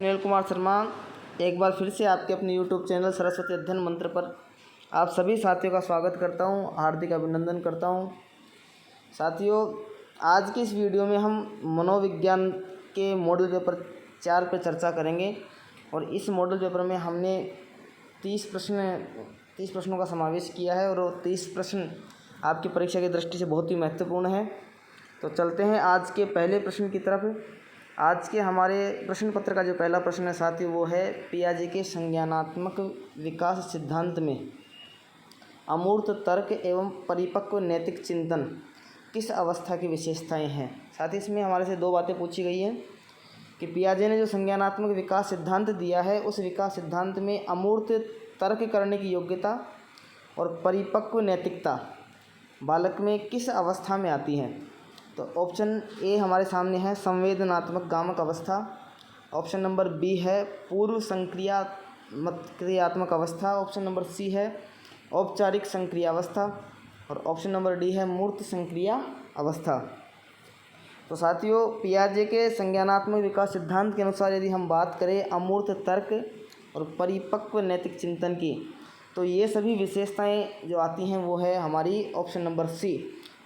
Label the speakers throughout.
Speaker 1: सुनील कुमार शर्मा एक बार फिर से आपके अपने यूट्यूब चैनल सरस्वती अध्ययन मंत्र पर आप सभी साथियों का स्वागत करता हूं, हार्दिक अभिनंदन करता हूं। साथियों, आज की इस वीडियो में हम मनोविज्ञान के मॉडल पेपर 4 पर चर्चा करेंगे और इस मॉडल पेपर में हमने 30 प्रश्नों का समावेश किया है और वो 30 प्रश्न आपकी परीक्षा की दृष्टि से बहुत ही महत्वपूर्ण है। तो चलते हैं आज के पहले प्रश्न की तरफ। आज के हमारे प्रश्न पत्र का जो पहला प्रश्न है साथियों, वो है पियाजे के संज्ञानात्मक विकास सिद्धांत में अमूर्त तर्क एवं परिपक्व नैतिक चिंतन किस अवस्था की विशेषताएं हैं। साथ ही इसमें हमारे से दो बातें पूछी गई हैं कि पियाजे ने जो संज्ञानात्मक विकास सिद्धांत दिया है, उस विकास सिद्धांत में अमूर्त तर्क करने की योग्यता और परिपक्व नैतिकता बालक में किस अवस्था में आती हैं। तो ऑप्शन ए हमारे सामने है संवेदनात्मक गामक अवस्था, ऑप्शन नंबर बी है पूर्व क्रियात्मक अवस्था, ऑप्शन नंबर सी है औपचारिक संक्रियावस्था और ऑप्शन नंबर डी है मूर्त संक्रिया अवस्था। तो साथियों, पियाजे के संज्ञानात्मक विकास सिद्धांत के अनुसार यदि हम बात करें अमूर्त तर्क और परिपक्व नैतिक चिंतन की, तो ये सभी विशेषताएं जो आती हैं वो है हमारी ऑप्शन नंबर सी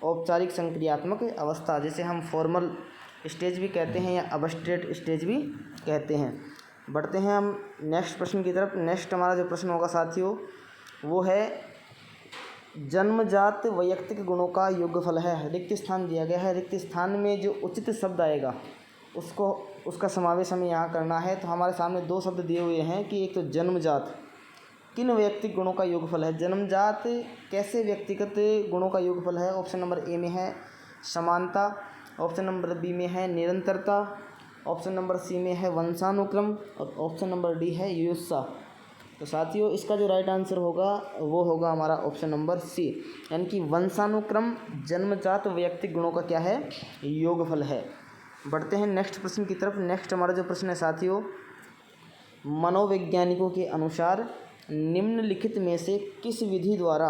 Speaker 1: औपचारिक संक्रियात्मक अवस्था, जिसे हम फॉर्मल स्टेज भी कहते हैं या अबस्ट्रेट स्टेज भी कहते हैं। बढ़ते हैं हम नेक्स्ट प्रश्न की तरफ। नेक्स्ट हमारा जो प्रश्न होगा साथियों, वो है जन्मजात वैयक्तिक गुणों का योगफल है। रिक्त स्थान दिया गया है, रिक्त स्थान में जो उचित शब्द आएगा उसका समावेश हमें यहाँ करना है। तो हमारे सामने दो शब्द दिए हुए हैं कि एक तो जन्मजात किन वैयक्तिक गुणों का योगफल है। जन्मजात कैसे व्यक्तिगत गुणों का योगफल है। ऑप्शन नंबर ए में है समानता, ऑप्शन नंबर बी में है निरंतरता, ऑप्शन नंबर सी में है वंशानुक्रम और ऑप्शन नंबर डी है युयुत्सा। तो साथियों, इसका जो राइट आंसर होगा वो होगा हमारा ऑप्शन नंबर सी, यानी कि वंशानुक्रम जन्मजात वैयक्तिक गुणों का क्या है, योगफल है। बढ़ते हैं नेक्स्ट प्रश्न की तरफ। नेक्स्ट हमारा जो प्रश्न है साथियों, मनोवैज्ञानिकों के अनुसार निम्नलिखित में से किस विधि द्वारा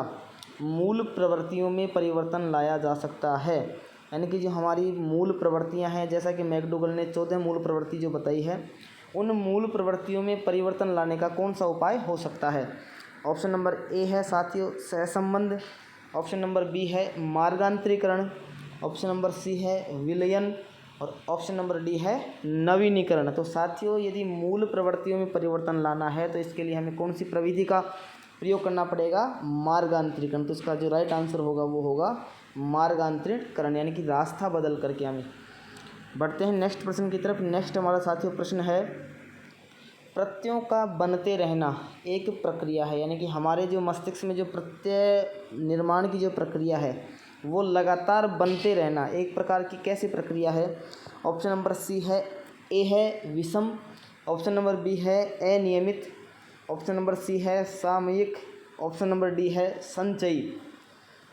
Speaker 1: मूल प्रवृत्तियों में परिवर्तन लाया जा सकता है। यानी कि जो हमारी मूल प्रवृत्तियां हैं, जैसा कि मैकडूगल ने 14 मूल प्रवृत्ति जो बताई है, उन मूल प्रवृत्तियों में परिवर्तन लाने का कौन सा उपाय हो सकता है। ऑप्शन नंबर ए है साथियों सहसंबंध, ऑप्शन नंबर बी है मार्गांतरीकरण, ऑप्शन नंबर सी है विलयन और ऑप्शन नंबर डी है नवीनीकरण। तो साथियों, यदि मूल प्रवृत्तियों में परिवर्तन लाना है तो इसके लिए हमें कौन सी प्रविधि का प्रयोग करना पड़ेगा, मार्गांतरीकरण। तो इसका जो राइट आंसर होगा वो होगा मार्गांतरीकरण, यानी कि रास्ता बदल करके हमें। बढ़ते हैं नेक्स्ट प्रश्न की तरफ। नेक्स्ट हमारा साथियों प्रश्न है प्रत्ययों का बनते रहना एक प्रक्रिया है। यानी कि हमारे जो मस्तिष्क में जो प्रत्यय निर्माण की जो प्रक्रिया है वो लगातार बनते रहना एक प्रकार की कैसी प्रक्रिया है। ऑप्शन नंबर सी है ए है विषम, ऑप्शन नंबर बी है अनियमित, ऑप्शन नंबर सी है सामयिक, ऑप्शन नंबर डी है संचयी।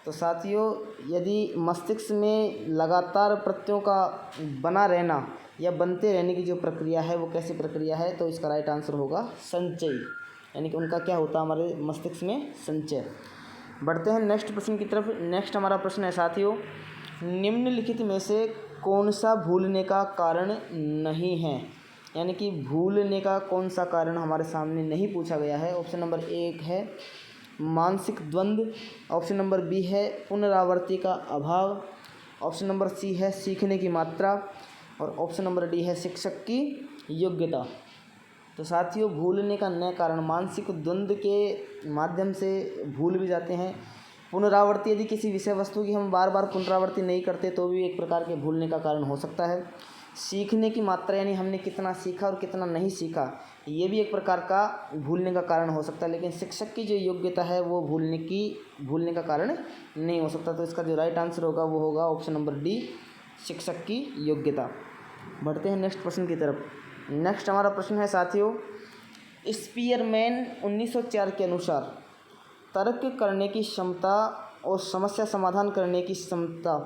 Speaker 1: तो साथियों, यदि मस्तिष्क में लगातार प्रत्ययों का बना रहना या बनते रहने की जो प्रक्रिया है वो कैसी प्रक्रिया है, तो इसका राइट आंसर होगा संचयी, यानी कि उनका क्या होता है हमारे मस्तिष्क में, संचय। बढ़ते हैं नेक्स्ट प्रश्न की तरफ। नेक्स्ट हमारा प्रश्न है साथियों, निम्नलिखित में से कौन सा भूलने का कारण नहीं है। यानी कि भूलने का कौन सा कारण हमारे सामने नहीं पूछा गया है। ऑप्शन नंबर एक है मानसिक द्वंद्व, ऑप्शन नंबर बी है पुनरावृत्ति का अभाव, ऑप्शन नंबर सी है सीखने की मात्रा और ऑप्शन नंबर डी है शिक्षक की योग्यता। तो साथियों, भूलने का नया कारण मानसिक द्वंद्व के माध्यम से भूल भी जाते हैं। पुनरावृत्ति, यदि किसी विषय वस्तु की हम बार बार पुनरावृत्ति नहीं करते तो भी एक प्रकार के भूलने का कारण हो सकता है। सीखने की मात्रा, यानी हमने कितना सीखा और कितना नहीं सीखा, ये भी एक प्रकार का भूलने का कारण हो सकता है। लेकिन शिक्षक की जो योग्यता है वो भूलने का कारण नहीं हो सकता। तो इसका जो राइट आंसर होगा वो होगा ऑप्शन नंबर डी, शिक्षक की योग्यता। बढ़ते हैं नेक्स्ट प्रश्न की तरफ। नेक्स्ट हमारा प्रश्न है साथियों, स्पीयरमैन 1904 के अनुसार तर्क करने की क्षमता और समस्या समाधान करने की क्षमता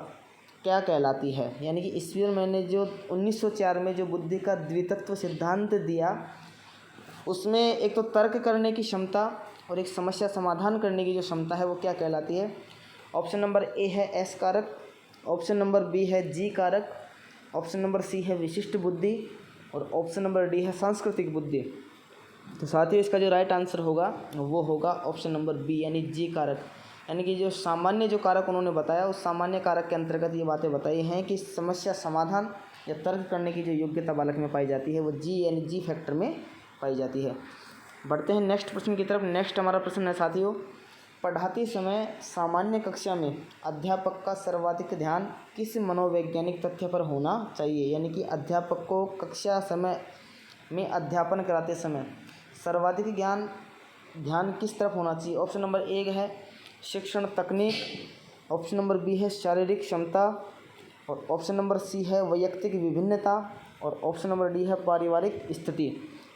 Speaker 1: क्या कहलाती है। यानी कि स्पीयरमैन ने जो 1904 में जो बुद्धि का द्वितत्व सिद्धांत दिया, उसमें एक तो तर्क करने की क्षमता और एक समस्या समाधान करने की जो क्षमता है वो क्या कहलाती है। ऑप्शन नंबर ए है एस कारक, ऑप्शन नंबर बी है जी कारक, ऑप्शन नंबर सी है विशिष्ट बुद्धि, और ऑप्शन नंबर डी है सांस्कृतिक बुद्धि। तो साथ ही इसका जो राइट आंसर होगा वो होगा ऑप्शन नंबर बी यानी जी कारक। यानी कि जो सामान्य जो कारक उन्होंने बताया उस सामान्य कारक के अंतर्गत ये बातें बताई हैं कि समस्या समाधान या तर्क करने की जो योग्यता बालक में पाई जाती है वो जी यानी जी फैक्टर में पाई जाती है। बढ़ते हैं नेक्स्ट प्रश्न की तरफ। नेक्स्ट हमारा प्रश्न है साथियों, पढ़ाते समय सामान्य कक्षा में अध्यापक का सर्वाधिक ध्यान किस मनोवैज्ञानिक तथ्य पर होना चाहिए। यानी कि अध्यापक को कक्षा समय में अध्यापन कराते समय सर्वाधिक ध्यान किस तरफ होना चाहिए। ऑप्शन नंबर एक है शिक्षण तकनीक, ऑप्शन नंबर बी है शारीरिक क्षमता, और ऑप्शन नंबर सी है वैयक्तिक विभिन्नता, और ऑप्शन नंबर डी है पारिवारिक स्थिति।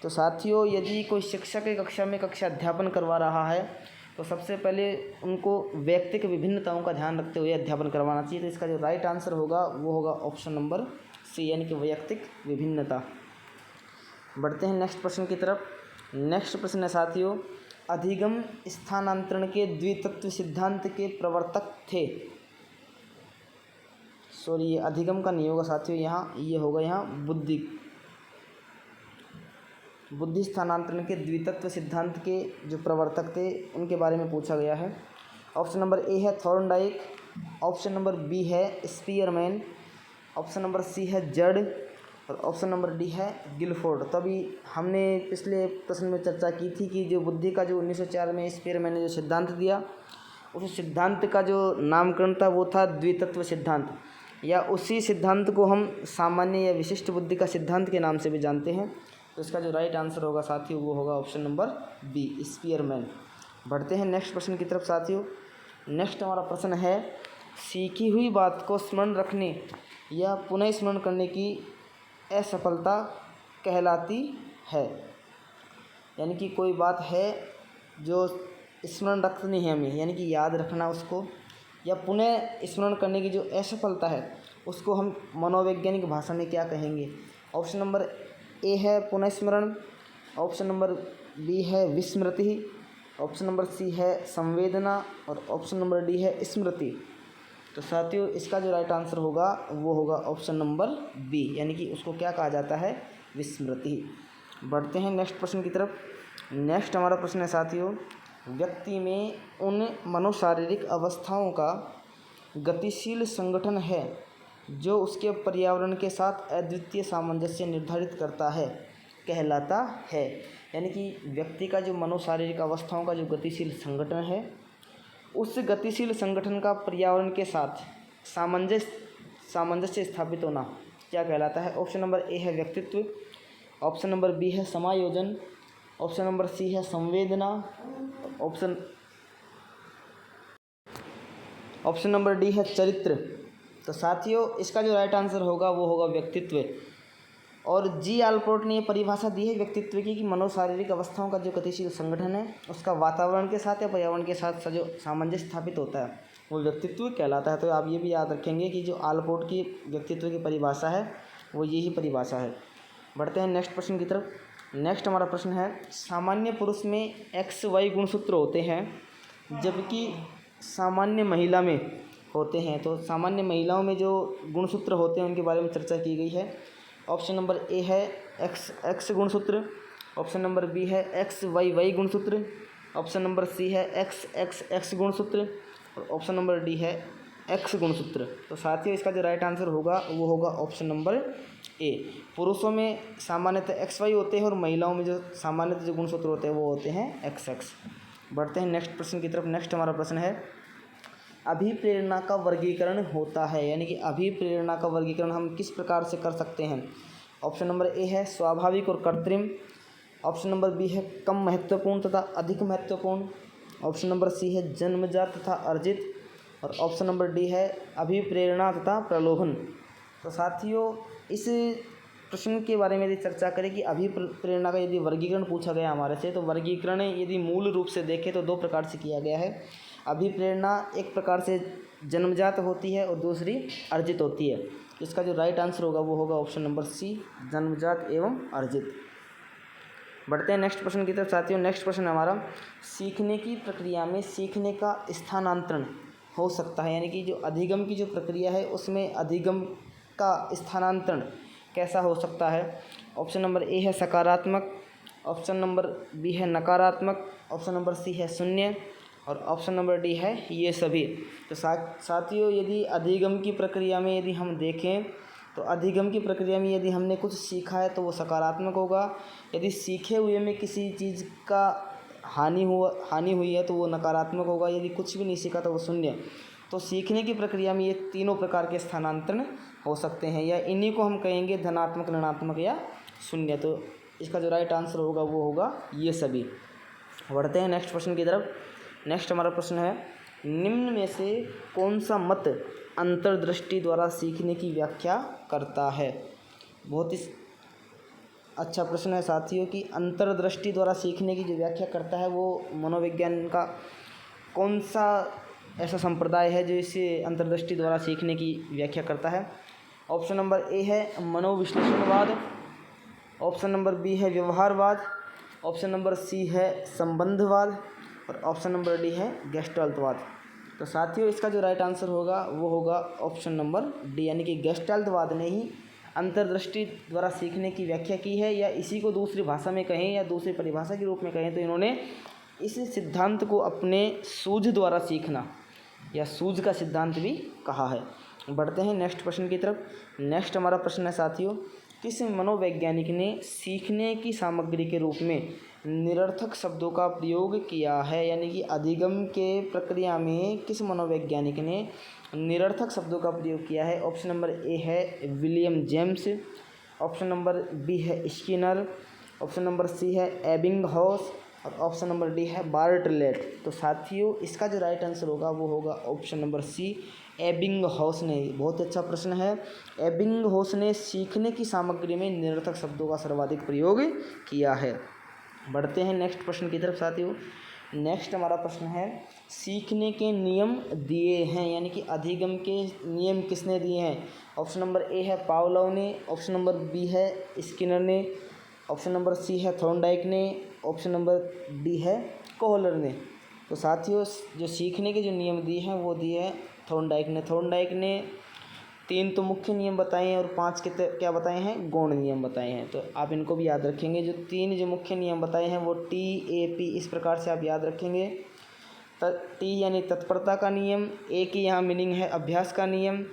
Speaker 1: तो साथियों, यदि कोई शिक्षक की कक्षा में कक्षा अध्यापन करवा रहा है तो सबसे पहले उनको वैयक्तिक विभिन्नताओं का ध्यान रखते हुए अध्यापन करवाना चाहिए। तो इसका जो राइट आंसर होगा वो होगा ऑप्शन नंबर सी यानी कि वैयक्तिक विभिन्नता। बढ़ते हैं नेक्स्ट प्रश्न की तरफ। नेक्स्ट प्रश्न है साथियों, अधिगम स्थानांतरण के द्वितत्व सिद्धांत के प्रवर्तक थे। सॉरी, ये अधिगम का नहीं होगा साथियों, यहाँ ये होगा यहाँ बुद्धि स्थानांतरण के द्वितत्व सिद्धांत के जो प्रवर्तक थे उनके बारे में पूछा गया है। ऑप्शन नंबर ए है थॉर्नडाइक, ऑप्शन नंबर बी है स्पीयरमैन, ऑप्शन नंबर सी है जड, और ऑप्शन नंबर डी है गिलफोर्ड। तो अभी हमने पिछले प्रश्न में चर्चा की थी कि जो बुद्धि का जो 1904 में स्पीयरमैन ने जो सिद्धांत दिया उस सिद्धांत का जो नामकरण था वो था द्वितत्व सिद्धांत, या उसी सिद्धांत को हम सामान्य या विशिष्ट बुद्धि का सिद्धांत के नाम से भी जानते हैं। तो इसका जो राइट आंसर होगा साथियों वो होगा ऑप्शन नंबर बी स्पीयरमैन। बढ़ते हैं नेक्स्ट प्रश्न की तरफ साथियों। नेक्स्ट हमारा प्रश्न है, सीखी हुई बात को स्मरण रखने या पुनः स्मरण करने की असफलता कहलाती है। यानी कि कोई बात है जो स्मरण रखनी है हमें, यानी कि याद रखना उसको, या पुनः स्मरण करने की जो असफलता है उसको हम मनोवैज्ञानिक भाषा में क्या कहेंगे। ऑप्शन नंबर ए है पुनः स्मरण, ऑप्शन नंबर बी है विस्मृति, ऑप्शन नंबर सी है संवेदना, और ऑप्शन नंबर डी है स्मृति। तो साथियों, इसका जो राइट आंसर होगा वो होगा ऑप्शन नंबर बी यानी कि उसको क्या कहा जाता है, विस्मृति। बढ़ते हैं नेक्स्ट प्रश्न की तरफ। नेक्स्ट हमारा प्रश्न है साथियों, व्यक्ति में उन मनोशारीरिक अवस्थाओं का गतिशील संगठन है जो उसके पर्यावरण के साथ अद्वितीय सामंजस्य निर्धारित करता है कहलाता है। यानी कि व्यक्ति का जो मनोशारीरिक अवस्थाओं का जो गतिशील संगठन है उस गतिशील संगठन का पर्यावरण के साथ सामंजस्य स्थापित होना क्या कहलाता है। ऑप्शन नंबर ए है व्यक्तित्व, ऑप्शन नंबर बी है समायोजन, ऑप्शन नंबर सी है संवेदना, ऑप्शन नंबर डी है चरित्र। तो साथियों, इसका जो राइट आंसर होगा वो होगा व्यक्तित्व। और जी आल्पोर्ट ने ये परिभाषा दी है व्यक्तित्व की कि मनोशारीरिक अवस्थाओं का जो गतिशील संगठन है उसका वातावरण के साथ या पर्यावरण के साथ जो सामंजस्य स्थापित होता है वो व्यक्तित्व कहलाता है। तो आप ये भी याद रखेंगे कि जो आल्पोर्ट की व्यक्तित्व की परिभाषा है वो यही परिभाषा है। बढ़ते हैं नेक्स्ट प्रश्न की तरफ। नेक्स्ट हमारा प्रश्न है, सामान्य पुरुष में XY गुणसूत्र होते हैं जबकि सामान्य महिला में होते हैं। तो सामान्य महिलाओं में जो गुणसूत्र होते हैं उनके बारे में चर्चा की गई है। ऑप्शन नंबर ए है XX गुणसूत्र, ऑप्शन नंबर बी है XYY गुणसूत्र, ऑप्शन नंबर सी है XXX गुणसूत्र, और ऑप्शन नंबर डी है X गुणसूत्र। तो साथियों, इसका जो राइट आंसर होगा वो होगा ऑप्शन नंबर ए। पुरुषों में सामान्यतः XY होते हैं और महिलाओं में जो सामान्यतः जो गुणसूत्र होते हैं वो होते हैं XX। बढ़ते हैं नेक्स्ट प्रश्न की तरफ। नेक्स्ट हमारा प्रश्न है, अभिप्रेरणा का वर्गीकरण होता है। यानी कि अभिप्रेरणा का वर्गीकरण हम किस प्रकार से कर सकते हैं। ऑप्शन नंबर ए है स्वाभाविक और कृत्रिम, ऑप्शन नंबर बी है कम महत्वपूर्ण तथा अधिक महत्वपूर्ण, ऑप्शन नंबर सी है जन्मजात तथा अर्जित, और ऑप्शन नंबर डी है अभिप्रेरणा तथा प्रलोभन। तो साथियों, इस प्रश्न के बारे में यदि चर्चा करें कि अभिप्रेरणा का यदि वर्गीकरण पूछा गया हमारे से, तो वर्गीकरण यदि मूल रूप से देखें तो दो प्रकार से किया गया है। अभिप्रेरणा एक प्रकार से जन्मजात होती है और दूसरी अर्जित होती है। इसका जो राइट आंसर होगा वो होगा ऑप्शन नंबर सी, जन्मजात एवं अर्जित। बढ़ते हैं नेक्स्ट प्रश्न की तरफ साथियों। नेक्स्ट प्रश्न हमारा, सीखने की प्रक्रिया में सीखने का स्थानांतरण हो सकता है। यानी कि जो अधिगम की जो प्रक्रिया है उसमें अधिगम का स्थानांतरण कैसा हो सकता है। ऑप्शन नंबर ए है सकारात्मक, ऑप्शन नंबर बी है नकारात्मक, ऑप्शन नंबर सी है शून्य और ऑप्शन नंबर डी है ये सभी। तो साथियों, यदि अधिगम की प्रक्रिया में यदि हम देखें तो अधिगम की प्रक्रिया में यदि हमने कुछ सीखा है तो वो सकारात्मक होगा, यदि सीखे हुए में किसी चीज़ का हानि हुई है तो वो नकारात्मक होगा, यदि कुछ भी नहीं सीखा तो वो शून्य। तो सीखने की प्रक्रिया में ये तीनों प्रकार के स्थानांतरण हो सकते हैं, या इन्हीं को हम कहेंगे धनात्मक, ऋणात्मक या शून्य। तो इसका जो राइट आंसर होगा वो होगा ये सभी। बढ़ते हैं नेक्स्ट प्रश्न की तरफ। नेक्स्ट हमारा प्रश्न है, निम्न में से कौन सा मत अंतर्दृष्टि द्वारा सीखने की व्याख्या करता है? बहुत ही अच्छा प्रश्न है साथियों कि अंतर्दृष्टि द्वारा सीखने की जो व्याख्या करता है वो मनोविज्ञान का कौन सा ऐसा संप्रदाय है जो इसे अंतर्दृष्टि द्वारा सीखने की व्याख्या करता है? ऑप्शन नंबर ए है मनोविश्लेषणवाद, ऑप्शन नंबर बी है व्यवहारवाद, ऑप्शन नंबर सी है संबंधवाद और ऑप्शन नंबर डी है गेस्टाल्टवाद। तो साथियों, इसका जो राइट आंसर होगा वो होगा ऑप्शन नंबर डी, यानी कि गेस्टाल्टवाद ने ही अंतर्दृष्टि द्वारा सीखने की व्याख्या की है, या इसी को दूसरी भाषा में कहें या दूसरी परिभाषा के रूप में कहें तो इन्होंने इस सिद्धांत को अपने सूझ द्वारा सीखना या सूझ का सिद्धांत भी कहा है। बढ़ते हैं नेक्स्ट प्रश्न की तरफ। नेक्स्ट हमारा प्रश्न है साथियों, किस मनोवैज्ञानिक ने सीखने की सामग्री के रूप में निरर्थक शब्दों का प्रयोग किया है? यानी कि अधिगम के प्रक्रिया में किस मनोवैज्ञानिक ने निरर्थक शब्दों का प्रयोग किया है? ऑप्शन नंबर ए है William James, option number B है स्किनर, ऑप्शन नंबर सी है एबिंगहॉस और ऑप्शन नंबर डी है बार्टलेट। तो साथियों, इसका जो राइट आंसर होगा वो होगा ऑप्शन नंबर सी, एबिंगहॉस ने। बहुत अच्छा प्रश्न है। एबिंगहॉस ने सीखने की सामग्री में निरर्थक शब्दों का सर्वाधिक प्रयोग किया है। बढ़ते हैं नेक्स्ट प्रश्न की तरफ साथियों। नेक्स्ट हमारा प्रश्न है, सीखने के नियम दिए हैं, यानी कि अधिगम के नियम किसने दिए हैं? ऑप्शन नंबर ए है पावलोव ने, ऑप्शन नंबर बी है स्किनर ने, ऑप्शन नंबर सी है थॉर्नडाइक ने, ऑप्शन नंबर डी है कोहलर ने। तो साथियों, जो सीखने के जो नियम दिए हैं वो दिए हैं थॉर्नडाइक ने। थॉर्नडाइक ने 3 तो मुख्य नियम बताए हैं और 5 के क्या बताए हैं, गौण नियम बताए हैं। तो आप इनको भी याद रखेंगे। जो 3 जो मुख्य नियम बताए हैं वो TAP, इस प्रकार से आप याद रखेंगे। T यानी तत्परता का नियम, A की यहाँ मीनिंग है अभ्यास का नियम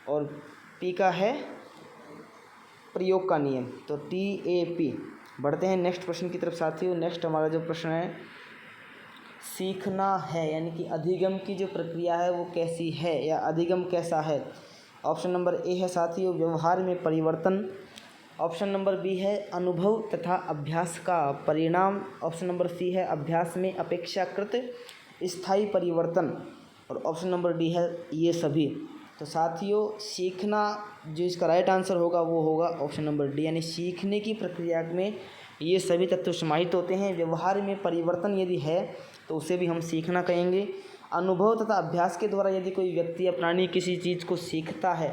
Speaker 1: और P का है प्रयोग का नियम। तो TAP। बढ़ते हैं नेक्स्ट प्रश्न की तरफ साथियों। नेक्स्ट हमारा जो प्रश्न है, सीखना है यानी कि अधिगम की जो प्रक्रिया है वो कैसी है या अधिगम कैसा है? ऑप्शन नंबर ए है साथियों व्यवहार में परिवर्तन, ऑप्शन नंबर बी है अनुभव तथा अभ्यास का परिणाम, ऑप्शन नंबर सी है अभ्यास में अपेक्षाकृत स्थायी परिवर्तन और ऑप्शन नंबर डी है ये सभी। तो साथियों, सीखना जो इसका राइट आंसर होगा वो होगा ऑप्शन नंबर डी, यानी सीखने की प्रक्रिया में ये सभी तत्व समाहित होते हैं। व्यवहार में परिवर्तन यदि है तो उसे भी हम सीखना कहेंगे। अनुभव तथा अभ्यास के द्वारा यदि कोई व्यक्ति या प्राणी किसी चीज़ को सीखता है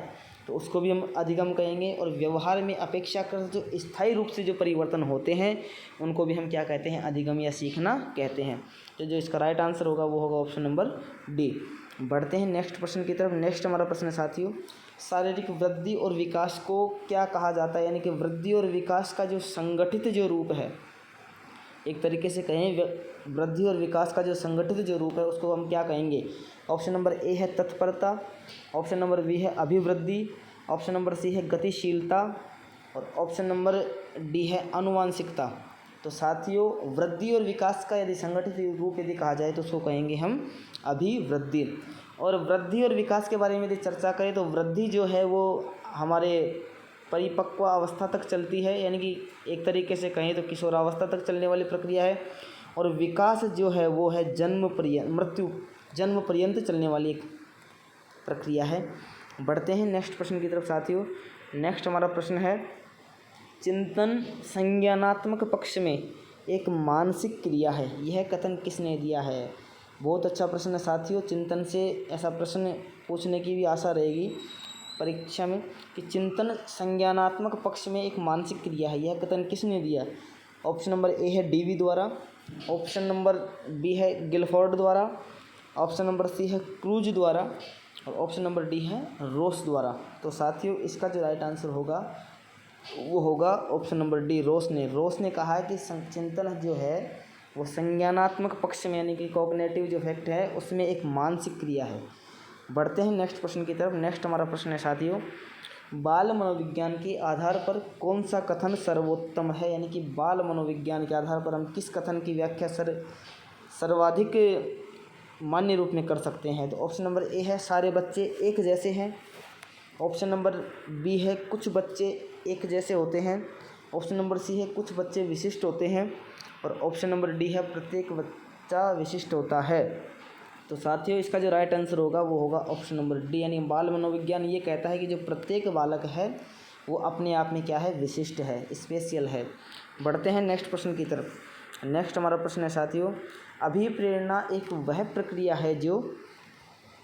Speaker 1: तो उसको भी हम अधिगम कहेंगे। और व्यवहार में अपेक्षाकृत जो स्थायी रूप से जो परिवर्तन होते हैं उनको भी हम क्या कहते हैं, अधिगम या सीखना कहते हैं। तो जो इसका राइट आंसर होगा वो होगा ऑप्शन नंबर डी। बढ़ते हैं नेक्स्ट प्रश्न की तरफ। नेक्स्ट हमारा प्रश्न है साथियों, शारीरिक वृद्धि और विकास को क्या कहा जाता है? यानी कि वृद्धि और विकास का जो संगठित जो रूप है, एक तरीके से कहें वृद्धि और विकास का जो संगठित जो रूप है उसको हम क्या कहेंगे? ऑप्शन नंबर ए है तत्परता, ऑप्शन नंबर बी है अभिवृद्धि, ऑप्शन नंबर सी है गतिशीलता और ऑप्शन नंबर डी है आनुवांशिकता। तो साथियों, वृद्धि और विकास का यदि संगठित रूप यदि कहा जाए तो उसको कहेंगे हम अभिवृद्धि। और वृद्धि और विकास के बारे में यदि चर्चा करें तो वृद्धि जो है वो हमारे परिपक्व अवस्था तक चलती है, यानी कि एक तरीके से कहें तो किशोरावस्था तक चलने वाली प्रक्रिया है। और विकास जो है वो है जन्म पर्यंत चलने वाली एक प्रक्रिया है। बढ़ते हैं नेक्स्ट प्रश्न की तरफ साथियों। नेक्स्ट हमारा प्रश्न है, चिंतन संज्ञानात्मक पक्ष में एक मानसिक क्रिया है, यह कथन किसने दिया है? बहुत अच्छा प्रश्न है साथियों। चिंतन से ऐसा प्रश्न पूछने की भी आशा रहेगी परीक्षा में कि चिंतन संज्ञानात्मक पक्ष में एक मानसिक क्रिया है, यह कथन किसने दिया? ऑप्शन नंबर ए है डीवी द्वारा, ऑप्शन नंबर बी है गिलफोर्ड द्वारा, ऑप्शन नंबर सी है क्रूज द्वारा और ऑप्शन नंबर डी है रोस द्वारा। तो साथियों, इसका जो राइट आंसर होगा वो होगा ऑप्शन नंबर डी, रोस ने कहा है कि चिंतन जो है वो संज्ञानात्मक पक्ष में यानी कि कॉग्निटिव जो फैक्ट है उसमें एक मानसिक क्रिया है। बढ़ते हैं नेक्स्ट प्रश्न की तरफ। नेक्स्ट हमारा प्रश्न है साथियों, बाल मनोविज्ञान के आधार पर कौन सा कथन सर्वोत्तम है, यानी कि बाल मनोविज्ञान के आधार पर हम किस कथन की व्याख्या सर्वाधिक मान्य रूप में कर सकते हैं। तो ऑप्शन नंबर ए है सारे बच्चे एक जैसे हैं, ऑप्शन नंबर बी है कुछ बच्चे एक जैसे होते हैं, ऑप्शन नंबर सी है कुछ बच्चे विशिष्ट होते हैं, और ऑप्शन नंबर डी है प्रत्येक बच्चा विशिष्ट होता है। तो साथियों इसका जो राइट आंसर होगा वो होगा ऑप्शन नंबर डी, यानी बाल मनोविज्ञान ये कहता है कि जो प्रत्येक बालक है वो अपने आप में क्या है, विशिष्ट है, स्पेशल है। बढ़ते हैं नेक्स्ट प्रश्न की तरफ। नेक्स्ट हमारा प्रश्न है साथियों, अभिप्रेरणा एक वह प्रक्रिया है जो,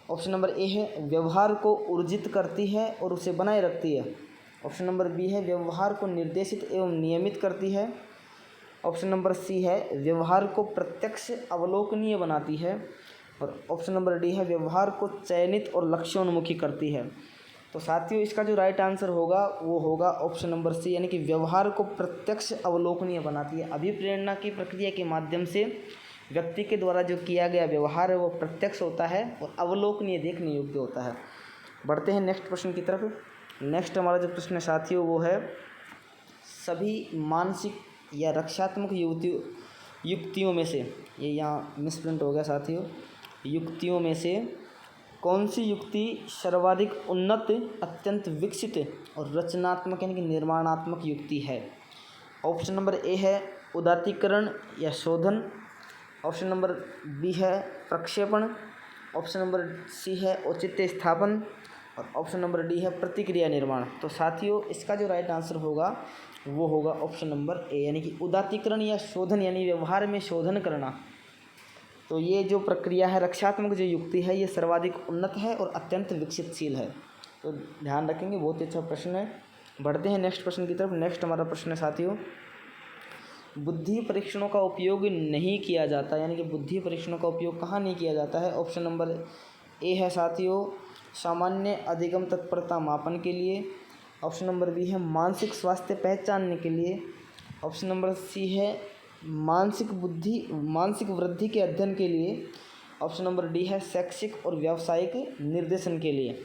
Speaker 1: ऑप्शन नंबर ए है व्यवहार को ऊर्जित करती है और उसे बनाए रखती है, ऑप्शन नंबर बी है व्यवहार को निर्देशित एवं नियमित करती है, ऑप्शन नंबर सी है व्यवहार को प्रत्यक्ष अवलोकनीय बनाती है, और ऑप्शन नंबर डी है व्यवहार को चयनित और लक्ष्योन्मुखी करती है। तो साथियों इसका जो राइट आंसर होगा वो होगा ऑप्शन नंबर सी, यानी कि व्यवहार को प्रत्यक्ष अवलोकनीय बनाती है। अभिप्रेरणा की प्रक्रिया के माध्यम से व्यक्ति के द्वारा जो किया गया व्यवहार है वो प्रत्यक्ष होता है और अवलोकनीय, देखने योग्य होता है। बढ़ते हैं नेक्स्ट प्रश्न की तरफ। नेक्स्ट हमारा जो प्रश्न है साथियों वो है, सभी मानसिक या रक्षात्मक युक्तियों में से, ये यहाँ मिसप्रिंट हो गया साथियों, युक्तियों में से कौन सी युक्ति सर्वाधिक उन्नत, अत्यंत विकसित और रचनात्मक यानी कि निर्माणात्मक युक्ति है। ऑप्शन नंबर ए है उदात्तीकरण या शोधन, ऑप्शन नंबर बी है प्रक्षेपण, ऑप्शन नंबर सी है औचित्य स्थापन, और ऑप्शन नंबर डी है प्रतिक्रिया निर्माण। तो साथियों इसका जो राइट आंसर होगा वो होगा ऑप्शन नंबर ए, यानी कि उदात्तीकरण या शोधन, यानी व्यवहार में शोधन करना। तो ये जो प्रक्रिया है, रक्षात्मक जो युक्ति है, ये सर्वाधिक उन्नत है और अत्यंत विकसितशील है। तो ध्यान रखेंगे, बहुत ही अच्छा प्रश्न है। बढ़ते हैं नेक्स्ट प्रश्न की तरफ। नेक्स्ट हमारा प्रश्न है साथियों, बुद्धि परीक्षणों का उपयोग नहीं किया जाता, यानी कि बुद्धि परीक्षणों का उपयोग कहाँ नहीं किया जाता है। ऑप्शन नंबर ए है साथियों सामान्य अधिगम तत्परता मापन के लिए, ऑप्शन नंबर बी है मानसिक स्वास्थ्य पहचानने के लिए, ऑप्शन नंबर सी है मानसिक वृद्धि के अध्ययन के लिए, ऑप्शन नंबर डी है शैक्षिक और व्यावसायिक निर्देशन के लिए।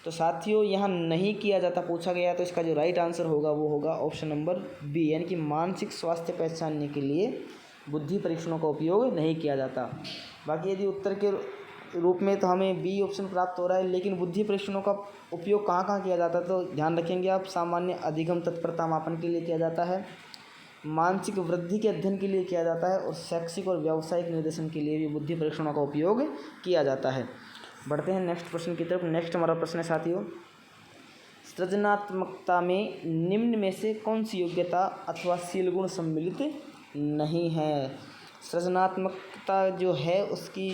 Speaker 1: तो साथियों यहाँ नहीं किया जाता पूछा गया, तो इसका जो राइट आंसर होगा वो होगा ऑप्शन नंबर बी, यानी कि मानसिक स्वास्थ्य पहचानने के लिए बुद्धि परीक्षणों का उपयोग नहीं किया जाता। बाकी यदि उत्तर के रूप में तो हमें बी ऑप्शन प्राप्त हो रहा है, लेकिन बुद्धि परीक्षणों का उपयोग कहाँ कहाँ किया जाता है, तो ध्यान रखेंगे आप, सामान्य अधिगम तत्परता मापन के लिए किया जाता है, मानसिक वृद्धि के अध्ययन के लिए किया जाता है, और शैक्षिक और व्यावसायिक निर्देशन के लिए भी बुद्धि परीक्षणों का उपयोग किया जाता है। बढ़ते हैं नेक्स्ट प्रश्न की तरफ। नेक्स्ट हमारा प्रश्न है साथियों, सृजनात्मकता में निम्न में से कौन सी योग्यता अथवा शील गुण सम्मिलित नहीं है। सृजनात्मकता जो है उसकी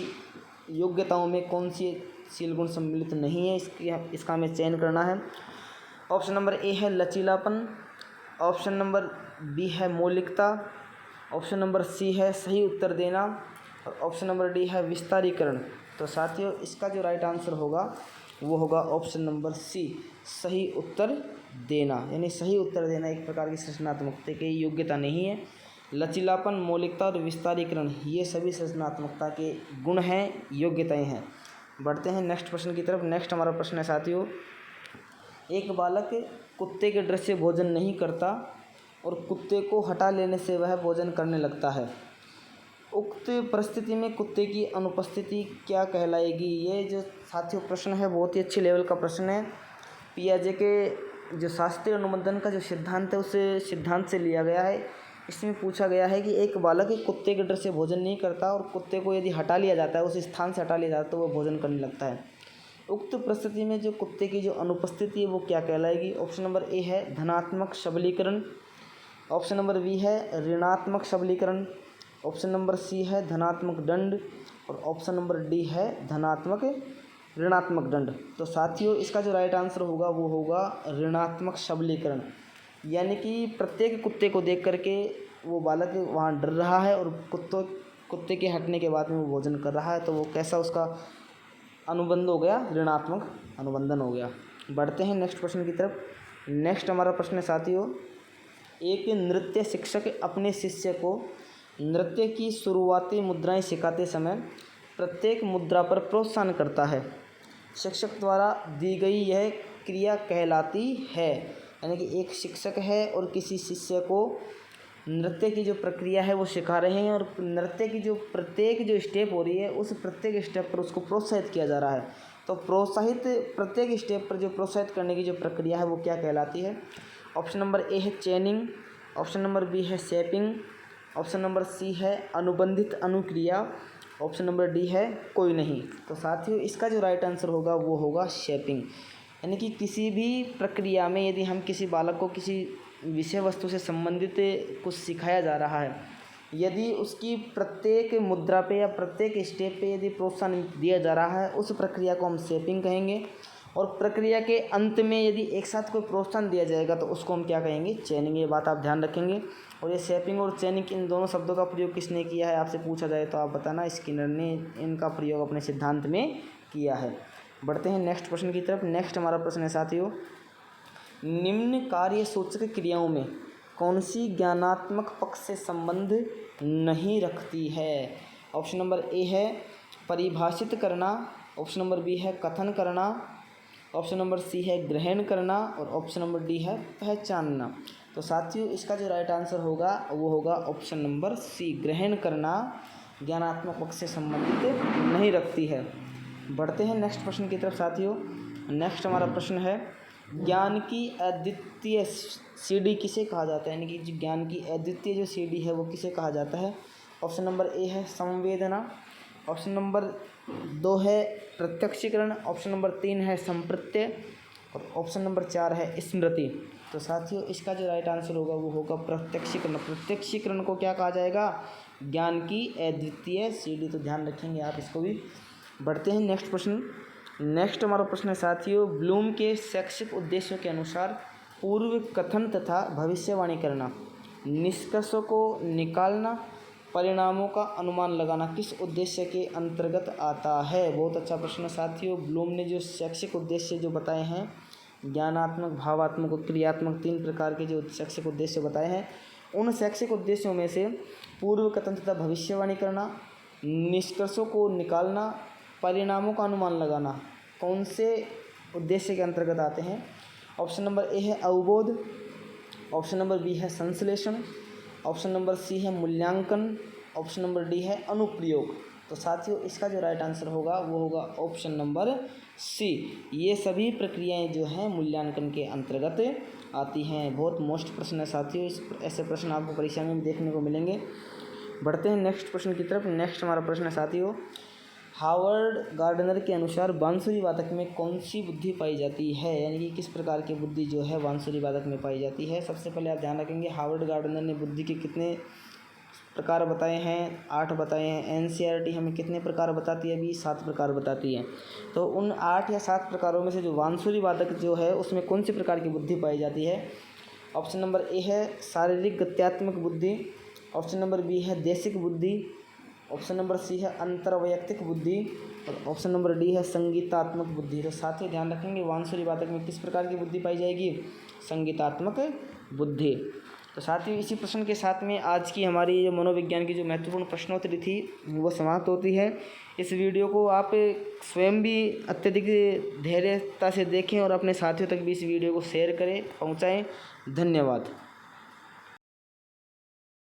Speaker 1: योग्यताओं में कौन सी शील गुण सम्मिलित नहीं है, इसका हमें चयन करना है। ऑप्शन नंबर ए है लचीलापन, ऑप्शन नंबर बी है मौलिकता, ऑप्शन नंबर सी है सही उत्तर देना, और ऑप्शन नंबर डी है विस्तारीकरण। तो साथियों इसका जो राइट आंसर होगा वो होगा ऑप्शन नंबर सी, सही उत्तर देना, यानी सही उत्तर देना एक प्रकार की सृजनात्मकता की योग्यता नहीं है। लचीलापन, मौलिकता और विस्तारीकरण ये सभी सृजनात्मकता के गुण हैं, योग्यताएं हैं। बढ़ते हैं नेक्स्ट प्रश्न की तरफ। नेक्स्ट हमारा प्रश्न है साथियों, एक बालक कुत्ते के डर से भोजन नहीं करता और कुत्ते को हटा लेने से वह भोजन करने लगता है। उक्त परिस्थिति में कुत्ते की अनुपस्थिति क्या कहलाएगी। ये जो साथियों प्रश्न है बहुत ही अच्छे लेवल का प्रश्न है। पियाजे के जो शास्त्रीय अनुबंधन का जो सिद्धांत है उसे सिद्धांत से लिया गया है। इसमें पूछा गया है कि एक बालक कुत्ते के डर से भोजन नहीं करता और कुत्ते को यदि हटा लिया जाता है, उस स्थान से हटा लिया जाता है, तो वह भोजन करने लगता है। उक्त परिस्थिति में जो कुत्ते की जो अनुपस्थिति है वो क्या कहलाएगी। ऑप्शन नंबर ए है धनात्मक सबलीकरण, ऑप्शन नंबर बी है ऋणात्मक सबलीकरण, ऑप्शन नंबर सी है धनात्मक दंड, और ऑप्शन नंबर डी है धनात्मक ऋणात्मक दंड। तो साथियों इसका जो राइट आंसर होगा वो होगा ऋणात्मक सबलीकरण, यानी कि प्रत्येक कुत्ते को देख करके वो बालक वहाँ डर रहा है और कुत्ते के हटने के बाद में वो भोजन कर रहा है, तो वो कैसा उसका अनुबंध हो गया, ऋणात्मक अनुबंधन हो गया। बढ़ते हैं नेक्स्ट प्रश्न की तरफ। नेक्स्ट हमारा प्रश्न है साथियों, एक नृत्य शिक्षक अपने शिष्य को नृत्य की शुरुआती मुद्राएं सिखाते समय प्रत्येक मुद्रा पर प्रोत्साहन करता है। शिक्षक द्वारा दी गई यह क्रिया कहलाती है। यानी कि एक शिक्षक है और किसी शिष्य को नृत्य की जो प्रक्रिया है वो सिखा रहे हैं और नृत्य की जो प्रत्येक जो स्टेप हो रही है उस प्रत्येक स्टेप पर उसको प्रोत्साहित किया जा रहा है। तो प्रोत्साहित प्रत्येक स्टेप पर जो प्रोत्साहित करने की जो प्रक्रिया है वो क्या कहलाती है? ऑप्शन नंबर ए है चेनिंग, ऑप्शन नंबर बी है शेपिंग, ऑप्शन नंबर सी है अनुबंधित अनुक्रिया, ऑप्शन नंबर डी है कोई नहीं। तो साथियों इसका जो राइट आंसर होगा वो होगा शेपिंग। यानी कि किसी भी प्रक्रिया में यदि हम किसी बालक को किसी विषय वस्तु से संबंधित कुछ सिखाया जा रहा है, यदि उसकी प्रत्येक मुद्रा पे या प्रत्येक स्टेप पे यदि प्रोत्साहन दिया जा रहा है उस प्रक्रिया को हम शेपिंग कहेंगे। और प्रक्रिया के अंत में यदि एक साथ कोई प्रोत्साहन दिया जाएगा तो उसको हम क्या कहेंगे? चेनिंग। ये बात आप ध्यान रखेंगे। और ये शेपिंग और चेनिंग इन दोनों शब्दों का प्रयोग किसने किया है आपसे पूछा जाए तो आप बताना। स्किनर ने इनका प्रयोग अपने सिद्धांत में किया है। बढ़ते हैं नेक्स्ट प्रश्न की तरफ। नेक्स्ट हमारा प्रश्न है साथियों, निम्न कार्य सूचक क्रियाओं में कौन सी ज्ञानात्मक पक्ष से संबंध नहीं रखती है? ऑप्शन नंबर ए है परिभाषित करना, ऑप्शन नंबर बी है कथन करना, ऑप्शन नंबर सी है ग्रहण करना और ऑप्शन नंबर डी है पहचानना। तो साथियों इसका जो राइट आंसर होगा वो होगा ऑप्शन नंबर सी, ग्रहण करना ज्ञानात्मक पक्ष से संबंधित नहीं रखती है। बढ़ते हैं नेक्स्ट प्रश्न की तरफ साथियों। नेक्स्ट हमारा प्रश्न है, ज्ञान की अद्वितीय सीढ़ी किसे कहा जाता है? यानी कि ज्ञान की अद्वितीय जो सीढ़ी है वो किसे कहा जाता है? ऑप्शन नंबर ए है संवेदना, ऑप्शन नंबर 2 है प्रत्यक्षीकरण, ऑप्शन नंबर 3 है संप्रत्यय और ऑप्शन नंबर 4 है स्मृति। तो साथियों इसका जो राइट आंसर होगा वो होगा प्रत्यक्षीकरण। प्रत्यक्षीकरण को क्या कहा जाएगा? ज्ञान की अद्वितीय सीढ़ी। तो ध्यान रखेंगे आप इसको भी। बढ़ते हैं नेक्स्ट प्रश्न। नेक्स्ट हमारा प्रश्न है साथियों, ब्लूम के शैक्षिक उद्देश्यों के अनुसार पूर्व कथन तथा भविष्यवाणी करना, निष्कर्षों को निकालना, परिणामों का अनुमान लगाना किस उद्देश्य के अंतर्गत आता है? बहुत अच्छा प्रश्न है साथियों। ब्लूम ने जो शैक्षिक उद्देश्य जो बताए हैं, ज्ञानात्मक, भावात्मक और क्रियात्मक 3 प्रकार के जो शैक्षिक उद्देश्य बताए हैं, उन शैक्षिक उद्देश्यों में से पूर्व कथन तथा भविष्यवाणी करना, निष्कर्षों को निकालना, परिणामों का अनुमान लगाना कौन से उद्देश्य के अंतर्गत आते हैं? ऑप्शन नंबर ए है अवबोध, ऑप्शन नंबर बी है संश्लेषण, ऑप्शन नंबर सी है मूल्यांकन, ऑप्शन नंबर डी है अनुप्रयोग। तो साथियों इसका जो राइट आंसर होगा वो होगा ऑप्शन नंबर सी। ये सभी प्रक्रियाएं जो हैं मूल्यांकन के अंतर्गत आती हैं। बहुत मोस्ट प्रश्न है साथियों, ऐसे प्रश्न आपको परीक्षा में देखने को मिलेंगे। बढ़ते हैं नेक्स्ट प्रश्न की तरफ। नेक्स्ट हमारा प्रश्न है साथियों, हावर्ड गार्डनर के अनुसार बांसुरी वादक में कौन सी बुद्धि पाई जाती है? यानी कि किस प्रकार की बुद्धि जो है बांसुरी वादक में पाई जाती है? सबसे पहले आप ध्यान रखेंगे हावर्ड गार्डनर ने बुद्धि के कितने प्रकार बताए हैं? 8 बताए हैं। एनसीईआरटी हमें कितने प्रकार बताती है? अभी 7 प्रकार बताती है। तो उन 8 या 7 प्रकारों में से जो बांसुरी वादक जो है उसमें कौन सी प्रकार की बुद्धि पाई जाती है? ऑप्शन नंबर ए है शारीरिक गत्यात्मक बुद्धि, ऑप्शन नंबर बी है देशिक बुद्धि, ऑप्शन नंबर सी है अंतर्वैयक्तिक बुद्धि और ऑप्शन नंबर डी है संगीतात्मक बुद्धि। तो साथ ही ध्यान रखेंगे बांसुरी वादक में किस प्रकार की बुद्धि पाई जाएगी? संगीतात्मक बुद्धि। तो साथ ही इसी प्रश्न के साथ में आज की हमारी जो मनोविज्ञान की जो महत्वपूर्ण प्रश्नोत्तरी थी वो समाप्त होती है। इस वीडियो को आप स्वयं भी अत्यधिक धैर्यता से देखें और अपने साथियों तक भी इस वीडियो को शेयर करें, पहुँचाएँ। धन्यवाद।